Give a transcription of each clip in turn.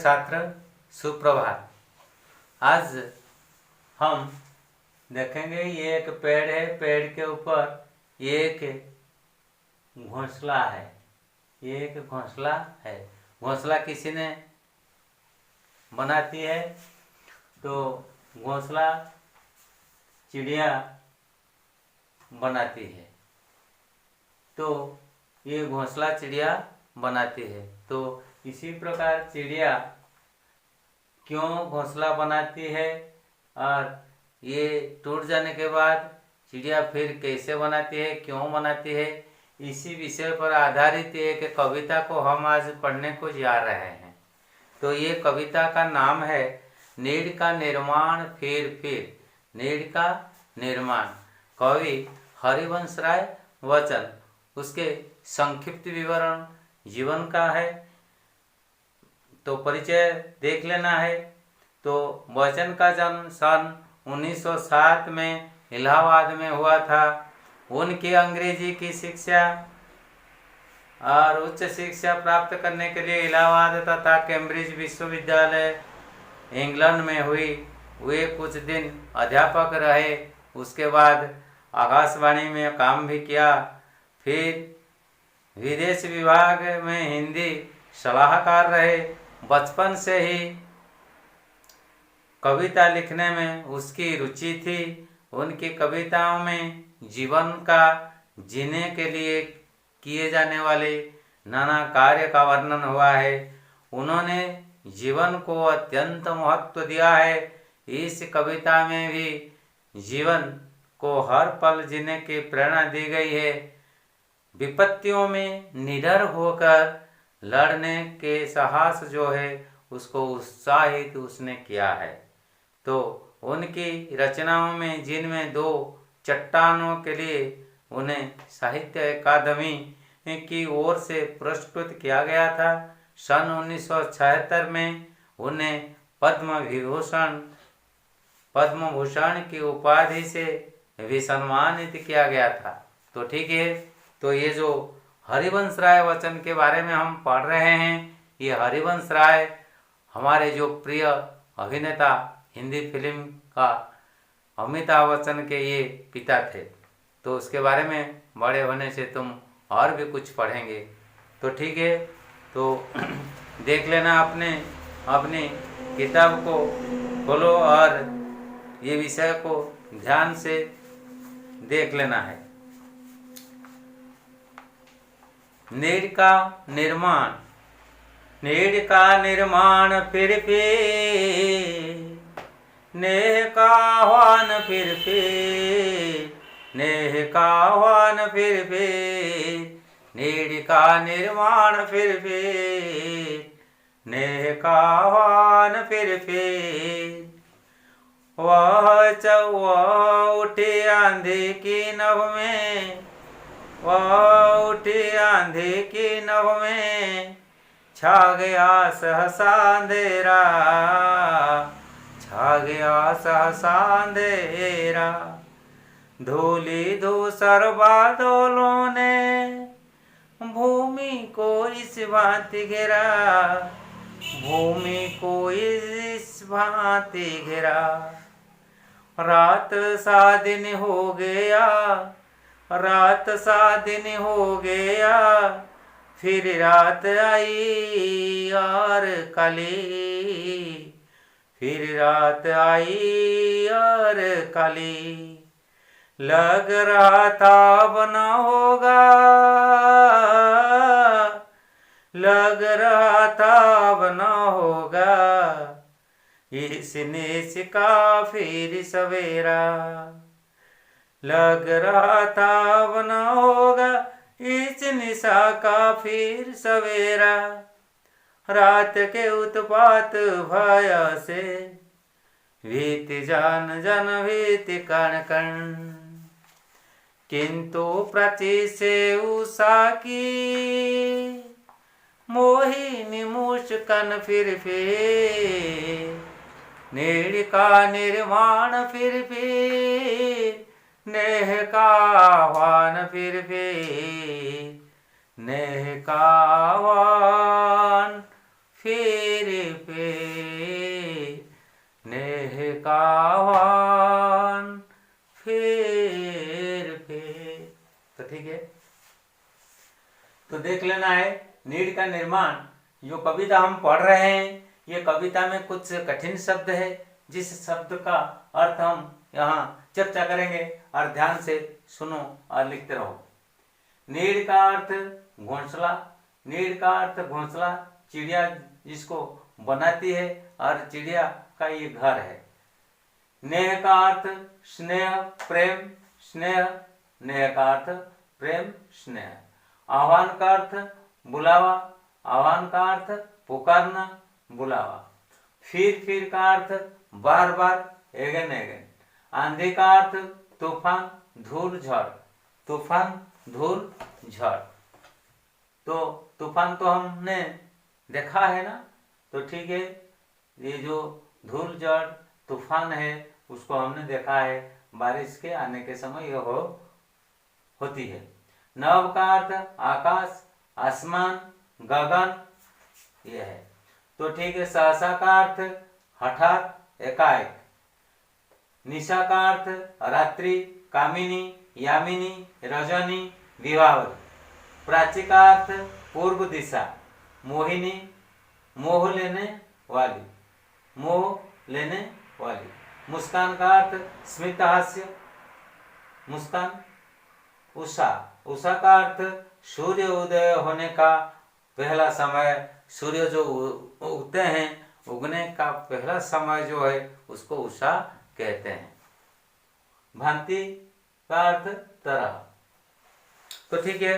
छात्र सुप्रभात। आज हम देखेंगे ये एक पेड़ है, पेड़ के ऊपर एक घोंसला है। ये एक घोंसला है। घोंसला किसी ने बनाती है तो घोंसला चिड़िया बनाती है। तो ये घोंसला चिड़िया बनाती है। तो इसी प्रकार चिड़िया क्यों घोंसला बनाती है और ये टूट जाने के बाद चिड़िया फिर कैसे बनाती है, क्यों बनाती है, इसी विषय पर आधारित एक कविता को हम आज पढ़ने को जा रहे हैं। तो ये कविता का नाम है नीड़ का निर्माण फिर फिर। नीड़ का निर्माण, कवि हरिवंश राय वचन। उसके संक्षिप्त विवरण जीवन का है, तो परिचय देख लेना है। तो वचन का जन्म सन 1907 में इलाहाबाद में हुआ था। उनकी अंग्रेजी की शिक्षा और उच्च शिक्षा प्राप्त करने के लिए इलाहाबाद तथा कैम्ब्रिज विश्वविद्यालय इंग्लैंड में हुई। वे कुछ दिन अध्यापक रहे, उसके बाद आकाशवाणी में काम भी किया। फिर विदेश विभाग में हिंदी सलाहकार रहे। बचपन से ही कविता लिखने में उसकी रुचि थी। उनकी कविताओं में जीवन का जीने के लिए किए जाने वाले नाना कार्य का वर्णन हुआ है। उन्होंने जीवन को अत्यंत महत्व दिया है। इस कविता में भी जीवन को हर पल जीने की प्रेरणा दी गई है। विपत्तियों में निडर होकर लड़ने के साहस जो है उसको उत्साहित उसने किया है। तो उनकी रचनाओं में जिनमें दो चट्टानों के लिए उन्हें साहित्य अकादमी की ओर से पुरस्कृत किया गया था। सन 1976 में उन्हें पद्म भूषण की उपाधि से भी सम्मानित किया गया था। तो ठीक है, तो ये जो हरिवंश राय वचन के बारे में हम पढ़ रहे हैं, ये हरिवंश राय हमारे जो प्रिय अभिनेता हिंदी फिल्म का अमिताभ बच्चन के ये पिता थे। तो उसके बारे में बड़े होने से तुम और भी कुछ पढ़ेंगे। तो ठीक है, तो देख लेना अपनी किताब को खोलो और ये विषय को ध्यान से देख लेना है। नीड़ का निर्माण। नीड़ का निर्माण फिर नेह का आह्वान फिर नेह का आह्वान फिर नीड़ का निर्माण फिर नेह का आह्वान फिर वह उठी आंधी की नभ में, वह उठी आंधी की नभ में, छा गया सहसा अंधेरा, छा गया सहसा अंधेरा। धूली धूसर बादलों ने भूमि को इस भांति घेरा, भूमि को इस भांति घेरा। रात सा दिन हो गया, रात सा दिन हो गया, फिर रात आई और काली, फिर रात आई और काली। लग रहा था अब न होगा, लग रहा था अब न होगा, इस निश का फिर सवेरा। लग रहा था अब न होगा, इस निशा का फिर सवेरा। रात के उत्पात भय से भीति जान जन भीति कण कण, किंतु प्रति से उषा की मोहिनी मुस्कान फिर नीड़ का निर्माण फिर नेह का आह्वान फिर नेह का आह्वान फिर का आह्वान फिर। तो ठीक है, तो देख लेना है नीड का निर्माण। जो कविता हम पढ़ रहे हैं, ये कविता में कुछ कठिन शब्द है, जिस शब्द का अर्थ हम यहाँ चर्चा करेंगे, और ध्यान से सुनो और लिखते रहो। नीड का अर्थ घोंसला। नीड का अर्थ घोंसला, चिड़िया जिसको बनाती है, और चिड़िया का ये घर है। नेह का अर्थ स्नेह, प्रेम, स्नेह। नेह का अर्थ प्रेम, स्नेह। आह्वान का अर्थ बुलावा। आह्वान का अर्थ पुकारना, बुलावा। फिर का अर्थ बार बार, एगेन एगेन। आंधी का अर्थ तूफान, धूल, झड़। तूफान, धूल, झड़। तो तूफान तो हमने देखा है ना, तो ठीक है, ये जो धूल झड़ तूफान है उसको हमने देखा है, बारिश के आने के समय यह होती है। नभ का अर्थ आकाश, आसमान, गगन, यह है। तो ठीक है, सहसा का अर्थ हठात, एकाएक। निशा का अर्थ रात्रि, कामिनी, यामिनी, रजनी, विवाह। प्राची का अर्थ पूर्व दिशा, मोहिनी, मोह लेने वाली, मोह लेने वाली। मुस्कान का अर्थ स्मित हास्य, मुस्कान। उषा, उषा का अर्थ सूर्य उदय होने का पहला समय। सूर्य जो उगते हैं, उगने का पहला समय जो है उसको उषा कहते हैं। भांति का अर्थ तरह। तो ठीक है,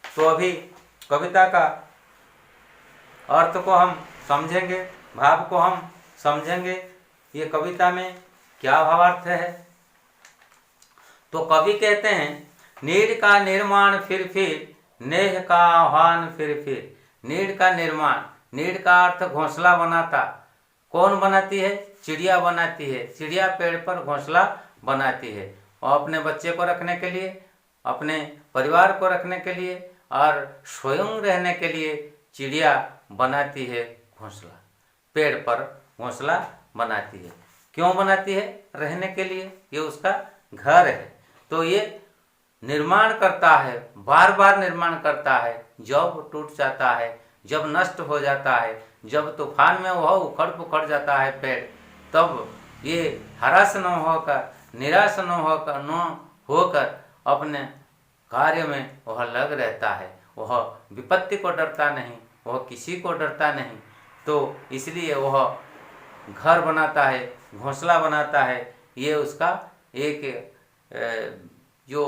तो अभी कविता का अर्थ को हम समझेंगे, भाव को हम समझेंगे, ये कविता में क्या भावार्थ है। तो कवि कहते हैं, नीड का निर्माण फिर, नेह का आह्वान फिर। नीड का निर्माण, नीड का अर्थ घोंसला बनाता। कौन बनाती है? चिड़िया बनाती है। चिड़िया पेड़ पर घोंसला बनाती है, और अपने बच्चे को रखने के लिए, अपने परिवार को रखने के लिए, और स्वयं रहने के लिए चिड़िया बनाती है घोंसला। पेड़ पर घोंसला बनाती है। क्यों बनाती है? रहने के लिए, ये उसका घर है। तो ये निर्माण करता है, बार बार निर्माण करता है। जब टूट जाता है, जब नष्ट हो जाता है, जब तूफान में वह उखड़ पुखड़ जाता है पेड़, तब ये हराश न होकर, निराश न होकर अपने कार्य में वह लग रहता है। वह विपत्ति को डरता नहीं, वह किसी को डरता नहीं। तो इसलिए वह घर बनाता है, घोंसला बनाता है। ये उसका एक जो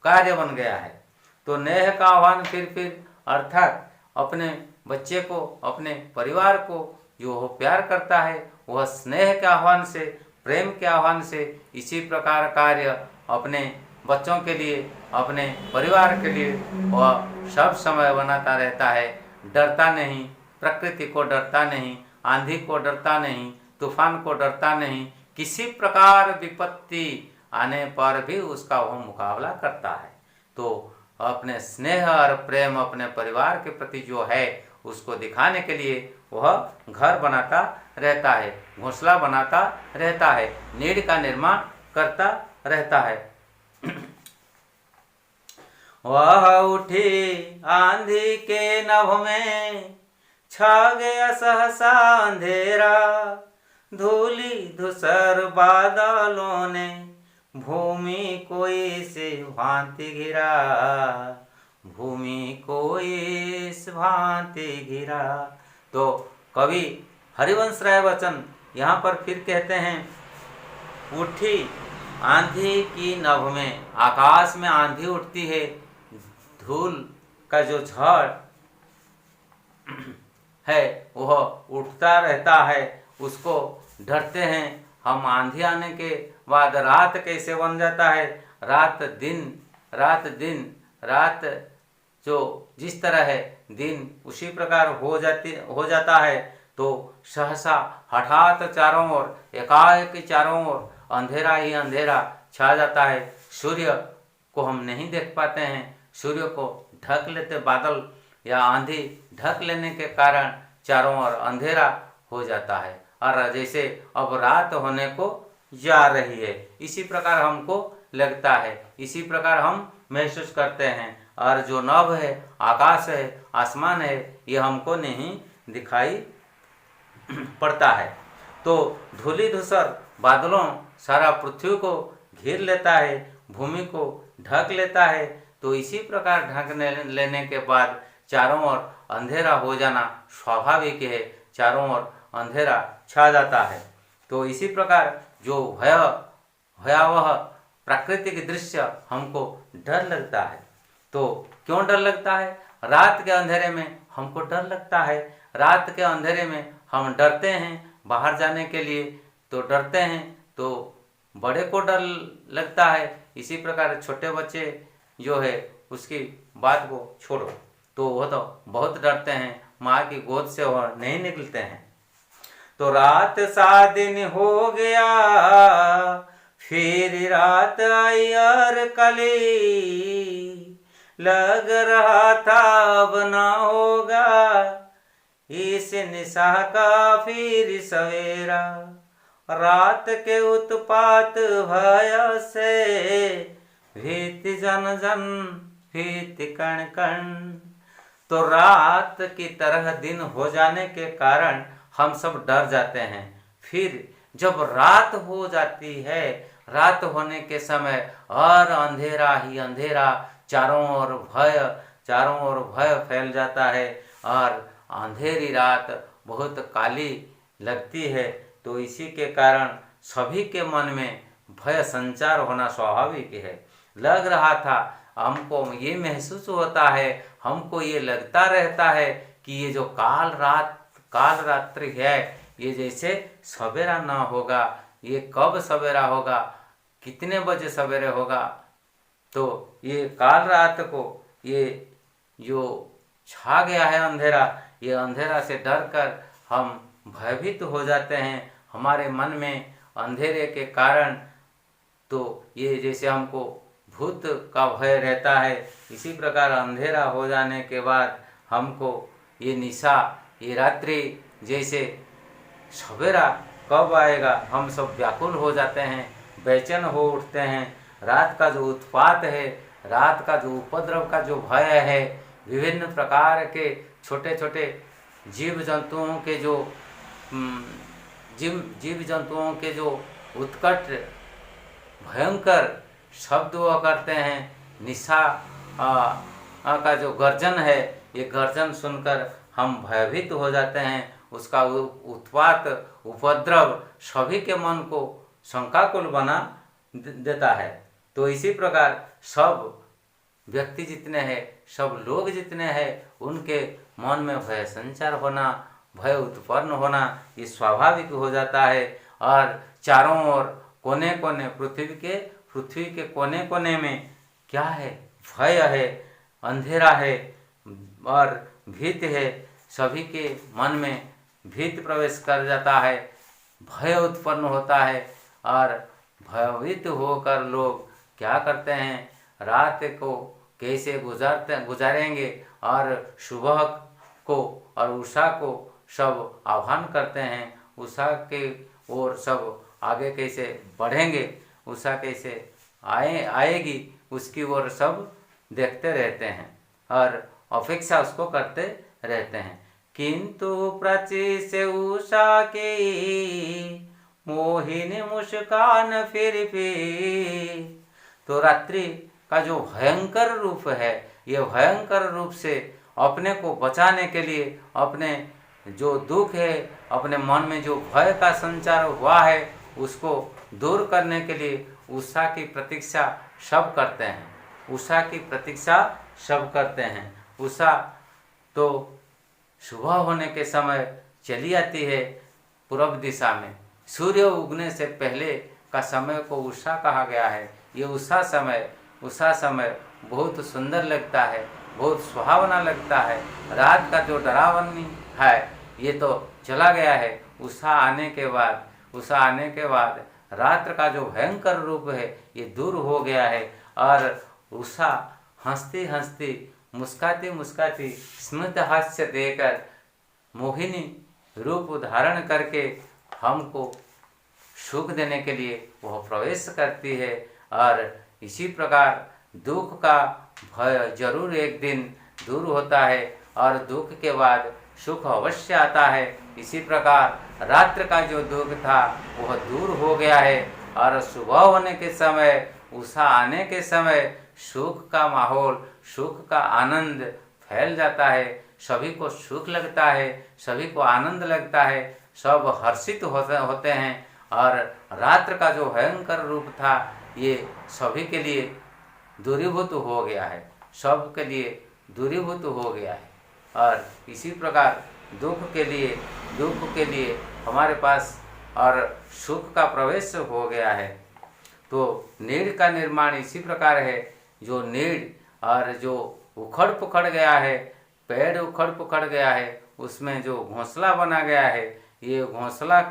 कार्य बन गया है। तो नेह का आह्वान फिर अर्थात अपने बच्चे को, अपने परिवार को जो वो प्यार करता है, वह स्नेह के आह्वान से, प्रेम के आह्वान से इसी प्रकार कार्य अपने बच्चों के लिए, अपने परिवार के लिए वह सब समय बनाता रहता है। डरता नहीं, प्रकृति को डरता नहीं, आंधी को डरता नहीं, तूफान को डरता नहीं। किसी प्रकार विपत्ति आने पर भी उसका वह मुकाबला करता है। तो अपने स्नेह और प्रेम अपने परिवार के प्रति जो है उसको दिखाने के लिए वह घर बनाता रहता है, घोंसला बनाता रहता है, नीड का निर्माण करता रहता है। वह उठी आंधी के नभ में, छा गया सहसा अंधेरा, धूली धूसर बादलों ने भूमि को इस भांति घिरा, भूमि को इस भांति घिरा। तो कवि हरिवंश राय बच्चन यहाँ पर फिर कहते हैं, उठी आंधी की नभ में, आकाश में आंधी उठती है, धूल का जो झड़ है वह उठता रहता है, उसको डरते हैं हम। आंधी आने के बाद रात कैसे बन जाता है, रात दिन, रात जो जिस तरह है दिन उसी प्रकार हो जाता है। तो सहसा हठात चारों ओर, एकाएक चारों ओर अंधेरा ही अंधेरा छा जाता है। सूर्य को हम नहीं देख पाते हैं, सूर्य को ढक लेते बादल या आंधी ढक लेने के कारण चारों ओर अंधेरा हो जाता है। और जैसे अब रात होने को जा रही है, इसी प्रकार हमको लगता है, इसी प्रकार हम महसूस करते हैं। और जो नभ है, आकाश है, आसमान है, ये हमको नहीं दिखाई पड़ता है। तो धूलि धूसर बादलों सारा पृथ्वी को घेर लेता है, भूमि को ढक लेता है। तो इसी प्रकार ढक लेने के बाद चारों ओर अंधेरा हो जाना स्वाभाविक है, चारों ओर अंधेरा छा जाता है। तो इसी प्रकार जो भयावह प्राकृतिक दृश्य हमको डर लगता है। तो क्यों डर लगता है? रात के अंधेरे में हमको डर लगता है। रात के अंधेरे में हम डरते हैं, बाहर जाने के लिए तो डरते हैं, तो बड़े को डर लगता है। इसी प्रकार छोटे बच्चे जो है उसकी बात को छोड़ो, तो वो तो बहुत डरते हैं, माँ की गोद से वो नहीं निकलते हैं। तो रात सा दिन हो गया, फिर रात आई और कली, लग रहा था अब ना होगा इस निशा का फिर सवेरा। रात के उत्पात भय से भीत जन जन भीत कण कण। तो रात की तरह दिन हो जाने के कारण हम सब डर जाते हैं। फिर जब रात हो जाती है, रात होने के समय और अंधेरा ही अंधेरा, चारों ओर भय फैल जाता है और अंधेरी रात बहुत काली लगती है। तो इसी के कारण सभी के मन में भय संचार होना स्वाभाविक है। लग रहा था, हमको ये महसूस होता है, हमको ये लगता रहता है कि ये जो काल रात्रि है, ये जैसे सवेरा ना होगा, ये कब सवेरा होगा, कितने बजे सवेरे होगा। तो ये काल रात को ये जो छा गया है अंधेरा, ये अंधेरा से डर कर हम भयभीत हो जाते हैं। हमारे मन में अंधेरे के कारण तो ये जैसे हमको भूत का भय रहता है, इसी प्रकार अंधेरा हो जाने के बाद हमको ये निशा, ये रात्रि, जैसे सवेरा कब आएगा, हम सब व्याकुल हो जाते हैं, बेचैन हो उठते हैं। रात का जो उत्पात है, रात का जो उपद्रव का जो भय है, विभिन्न प्रकार के छोटे छोटे जीव जंतुओं के जो उत्कट भयंकर शब्द हुआ करते हैं, निशा का जो गर्जन है, ये गर्जन सुनकर हम भयभीत हो जाते हैं। उसका उत्पात, उपद्रव सभी के मन को शंकाकुल बना देता है। तो इसी प्रकार सब व्यक्ति जितने हैं, सब लोग जितने हैं, उनके मन में भय संचार होना, भय उत्पन्न होना ये स्वाभाविक हो जाता है। और चारों ओर कोने कोने पृथ्वी के कोने कोने में क्या है? भय है, अंधेरा है और भीत है। सभी के मन में भीत प्रवेश कर जाता है, भय उत्पन्न होता है और भयभीत होकर लोग क्या करते हैं? रात को कैसे गुजारेंगे और सुबह को और उषा को सब आह्वान करते हैं। उषा के ओर सब आगे कैसे बढ़ेंगे, उषा कैसे आएगी, उसकी ओर सब देखते रहते हैं और अपेक्षा उसको करते रहते हैं। किंतु प्राची से उषा की मोहिनी मुस्कान फिर भी। तो रात्रि का जो भयंकर रूप है, ये भयंकर रूप से अपने को बचाने के लिए, अपने जो दुख है, अपने मन में जो भय का संचार हुआ है, उसको दूर करने के लिए उषा की प्रतीक्षा सब करते हैं। उषा की प्रतीक्षा सब करते हैं। उषा तो सुबह होने के समय चली आती है पूर्व दिशा में। सूर्य उगने से पहले का समय को उषा कहा गया है। ये उषा समय बहुत सुंदर लगता है, बहुत सुहावना लगता है। रात का जो डरावनी है ये तो चला गया है। उषा आने के बाद रात्र का जो भयंकर रूप है ये दूर हो गया है और उषा हंसती हंसती, मुस्काती मुस्काती, स्मित हास्य देकर मोहिनी रूप धारण करके हमको सुख देने के लिए वह प्रवेश करती है। और इसी प्रकार दुख का भय जरूर एक दिन दूर होता है और दुख के बाद सुख अवश्य आता है। इसी प्रकार रात्र का जो दुख था वह दूर हो गया है और सुबह होने के समय, उषा आने के समय सुख का माहौल, सुख का आनंद फैल जाता है। सभी को सुख लगता है, सभी को आनंद लगता है, सब हर्षित होते हैं। और रात्र का जो भयंकर रूप था ये सभी के लिए दूरीभूत हो गया है, सब के लिए दूरीभूत हो गया है। और इसी प्रकार दुख के लिए हमारे पास और सुख का प्रवेश हो गया है। तो नीड़ का निर्माण इसी प्रकार है। जो नीड़ और जो उखड़ पुखड़ गया है, पेड़ उखड़ पुखड़ गया है, उसमें जो घोंसला बना गया है, ये घोंसला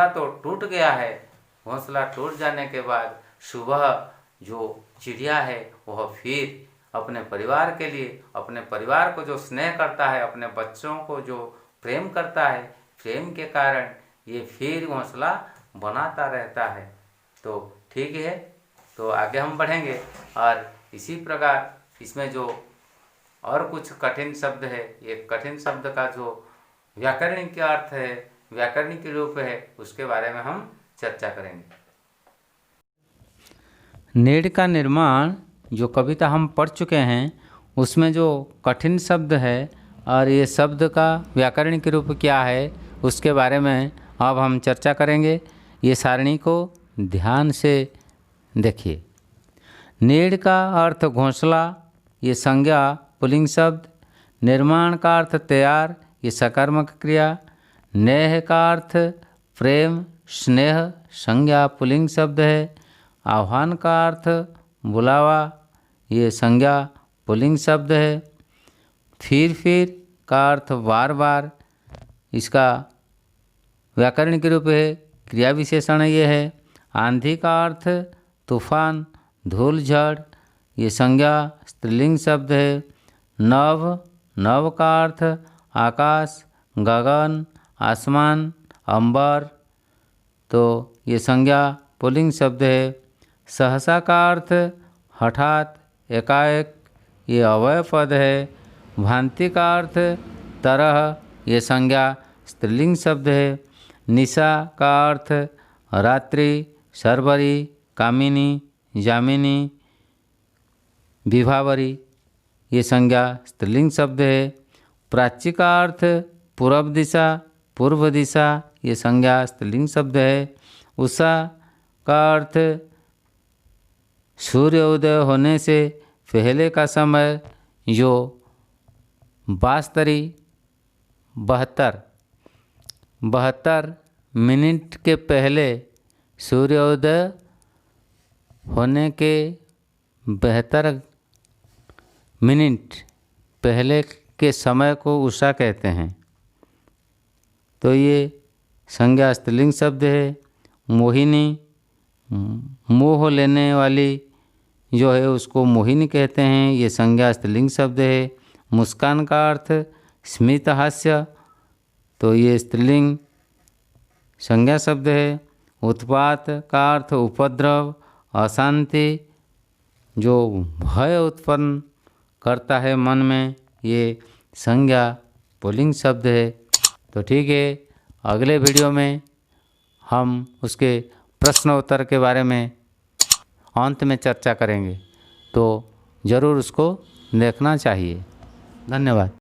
तो टूट गया है। घोंसला टूट जाने के बाद सुबह जो चिड़िया है वह फिर अपने परिवार के लिए, अपने परिवार को जो स्नेह करता है, अपने बच्चों को जो प्रेम करता है, प्रेम के कारण ये फिर घोंसला बनाता रहता है। तो ठीक है, तो आगे हम बढ़ेंगे। और इसी प्रकार इसमें जो और कुछ कठिन शब्द है, ये कठिन शब्द का जो व्याकरणिक अर्थ है, व्याकरणिक रूप है, उसके बारे में हम चर्चा करेंगे। नीड़ का निर्माण जो कविता हम पढ़ चुके हैं, उसमें जो कठिन शब्द है और ये शब्द का व्याकरणिक रूप क्या है, उसके बारे में अब हम चर्चा करेंगे। ये सारणी को ध्यान से देखिए। नीड़ का अर्थ घोंसला, ये संज्ञा पुल्लिंग शब्द। निर्माण का अर्थ तैयार, ये सकर्मक क्रिया। नेह का अर्थ प्रेम, स्नेह, संज्ञा पुल्लिंग शब्द है। आह्वान का अर्थ बुलावा, ये संज्ञा पुल्लिंग शब्द है। फिर का अर्थ बार बार, इसका व्याकरणिक रूप है, क्रिया विशेषण ये है। आंधी का अर्थ तूफान, धूल, झड़, ये संज्ञा स्त्रीलिंग शब्द है। नभ का अर्थ आकाश, गगन, आसमान, अंबर, तो ये संज्ञा पुल्लिंग शब्द है। सहसा का अर्थ हठात, एकाएक, ये अव्यय पद है। भांति का अर्थ तरह, ये संज्ञा स्त्रीलिंग शब्द है। निशा का अर्थ रात्रि, शर्वरी, कामिनी, जामिनी, विभावरी, ये संज्ञा स्त्रीलिंग शब्द है। प्राची का अर्थ पूर्व दिशा, पूर्व दिशा, ये संज्ञा स्त्रीलिंग शब्द है। उषा का अर्थ सूर्योदय होने से पहले का समय, जो 72 मिनट के पहले सूर्योदय होने के 72 मिनट पहले के समय को उषा कहते हैं। तो ये संज्ञा स्त्रीलिंग शब्द है। मोहिनी, मोह लेने वाली जो है उसको मोहिनी कहते हैं, ये संज्ञा स्त्रीलिंग शब्द है। मुस्कान का अर्थ स्मित हास्य, तो ये स्त्रीलिंग संज्ञा शब्द है। उत्पात का अर्थ उपद्रव, अशांति, जो भय उत्पन्न करता है मन में, ये संज्ञा पुल्लिंग शब्द है। तो ठीक है, अगले वीडियो में हम उसके प्रश्न उत्तर के बारे में अंत में चर्चा करेंगे, तो ज़रूर उसको देखना चाहिए। धन्यवाद।